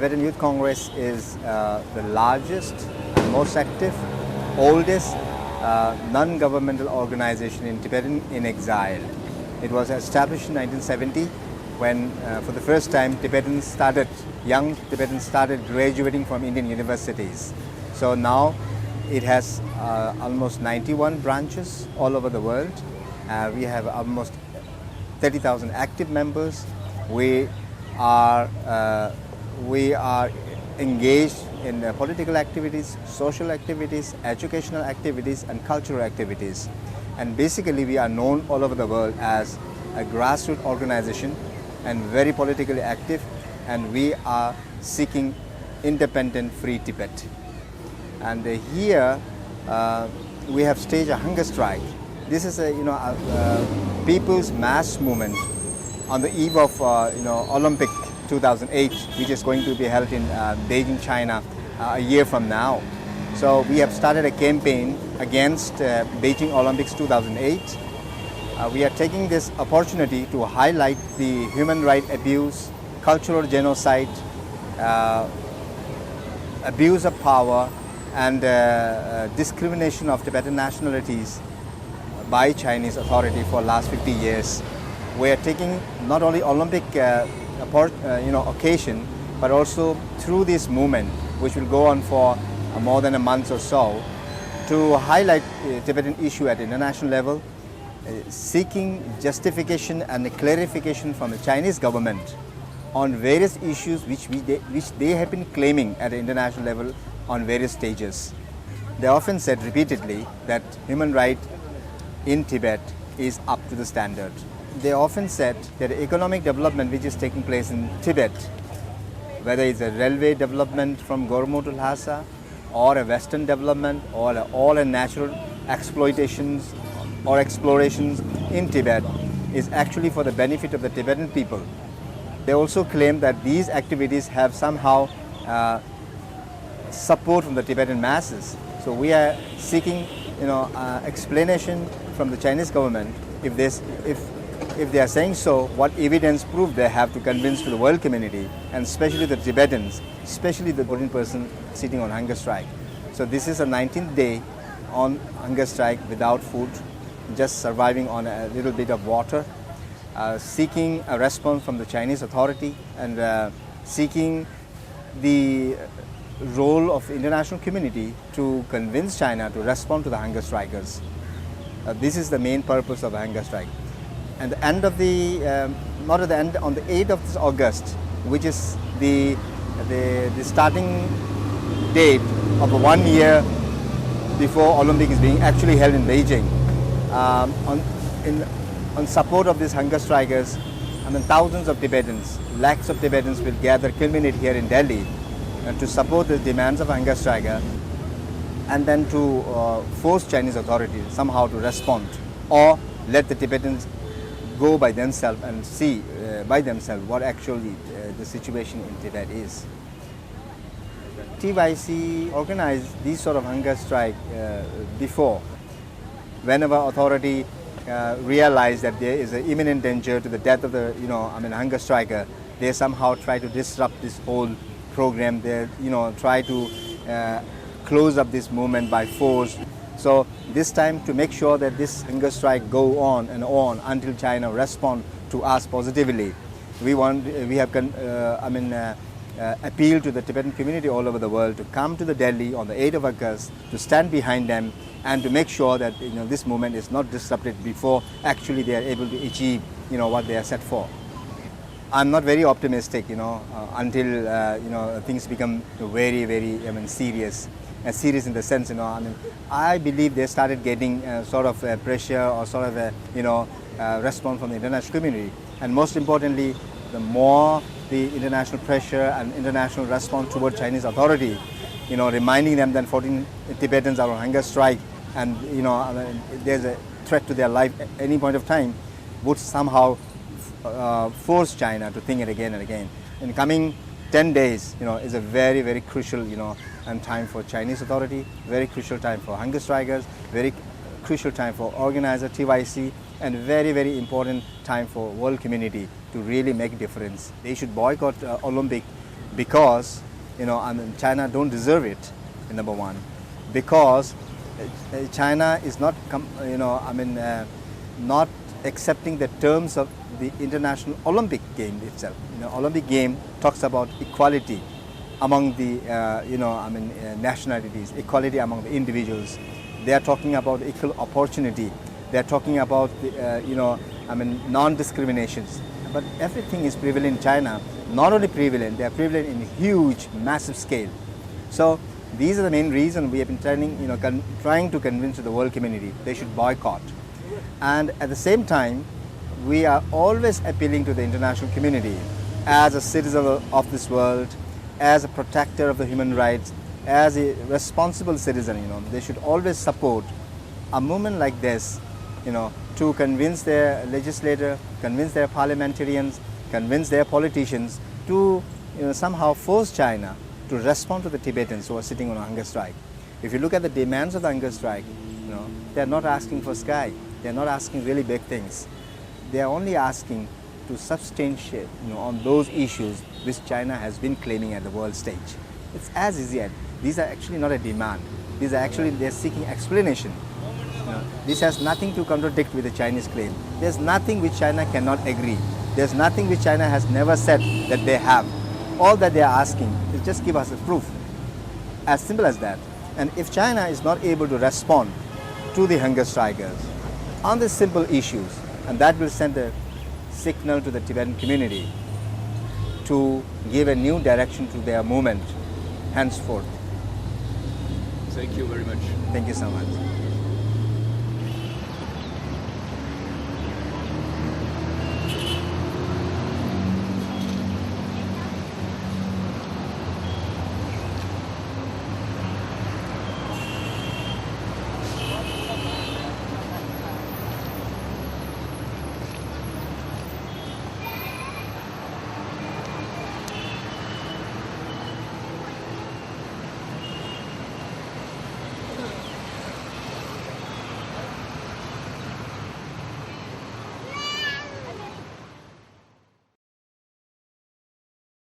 Tibetan Youth Congress is the largest and most active, oldest non-governmental organization in Tibetan in exile. It was established in 1970 when for the first time young Tibetans started graduating from Indian universities. So now it has almost 91 branches all over the world. We have almost 30,000 active members. We are engaged in political activities, social activities, educational activities and cultural activities. And basically we are known all over the world as a grassroots organization and very politically active, and we are seeking independent free Tibet. And here we have staged a hunger strike. This is a people's mass movement on the eve of Olympic 2008, which is going to be held in Beijing, China, a year from now. So we have started a campaign against Beijing Olympics 2008. We are taking this opportunity to highlight the human rights abuse, cultural genocide, abuse of power, and discrimination of Tibetan nationalities by Chinese authority for last 50 years. We are taking not only Olympic occasion, but also through this movement, which will go on for more than a month or so, to highlight Tibetan issue at international level, seeking justification and clarification from the Chinese government on various issues which they have been claiming at the international level on various stages. They often said repeatedly that human rights in Tibet is up to the standard. They often said that economic development which is taking place in Tibet, whether it's a railway development from Gormo to Lhasa, or a western development, or all a natural exploitations or explorations in Tibet, is actually for the benefit of the Tibetan people. They also claim that these activities have somehow support from the Tibetan masses. So we are seeking explanation from the Chinese government if they are saying so, what evidence proof they have to convince to the world community, and especially the Tibetans, especially the Buddhist person sitting on hunger strike. So this is a 19th day on hunger strike without food, just surviving on a little bit of water, seeking a response from the Chinese authority, and seeking the role of international community to convince China to respond to the hunger strikers. This is the main purpose of the hunger strike. And the end of not at the end, on the 8th of this August, which is the starting date of 1 year before Olympic is being actually held in Beijing. On support of these hunger strikers, thousands of Tibetans, lakhs of Tibetans will culminate here in Delhi to support the demands of hunger striker, and then to force Chinese authorities somehow to respond, or let the Tibetans go by themselves and see by themselves what actually the situation in Tibet is. TYC organized these sort of hunger strike before. Whenever authority realize that there is an imminent danger to the death of the hunger striker, they somehow try to disrupt this whole program. They try to close up this movement by force. So this time, to make sure that this hunger strike go on and on until China respond to us positively, we have appealed to the Tibetan community all over the world to come to the Delhi on the 8th of August, to stand behind them and to make sure that this movement is not disrupted before actually they are able to achieve what they are set for. I'm not very optimistic, until things become very, very serious. Serious in the sense, I believe they started getting sort of pressure or sort of a response from the international community. And most importantly, the more the international pressure and international response toward Chinese authority, reminding them that 14 Tibetans are on hunger strike, and there's a threat to their life at any point of time, would somehow force China to think it again and again. In coming 10 days, is a very, very crucial, and time for Chinese authority, very crucial time for hunger strikers, very crucial time for organizer TYC, and very, very important time for world community to really make a difference. They should boycott Olympic because, I mean, China don't deserve it, number one, because China is not, not accepting the terms of the International Olympic game itself. Olympic game talks about equality among the, nationalities, equality among the individuals. They are talking about equal opportunity. They are talking about, non-discriminations. But everything is prevalent in China. Not only prevalent, they are prevalent in huge, massive scale. So these are the main reasons we have been trying to convince the world community they should boycott. And at the same time, we are always appealing to the international community as a citizen of this world, as a protector of the human rights, as a responsible citizen. They should always support a movement like this, to convince their legislator, convince their parliamentarians, convince their politicians to somehow force China to respond to the Tibetans who are sitting on a hunger strike. If you look at the demands of the hunger strike, they are not asking for sky. They are not asking really big things. They are only asking to substantiate on those issues which China has been claiming at the world stage. It's as easy as these are actually not a demand. These are actually they're seeking explanation. This has nothing to contradict with the Chinese claim. There's nothing which China cannot agree. There's nothing which China has never said that they have. All that they are asking is just give us a proof. As simple as that. And if China is not able to respond to the hunger strikers on these simple issues, and that will send a signal to the Tibetan community to give a new direction to their movement henceforth. Thank you very much. Thank you so much.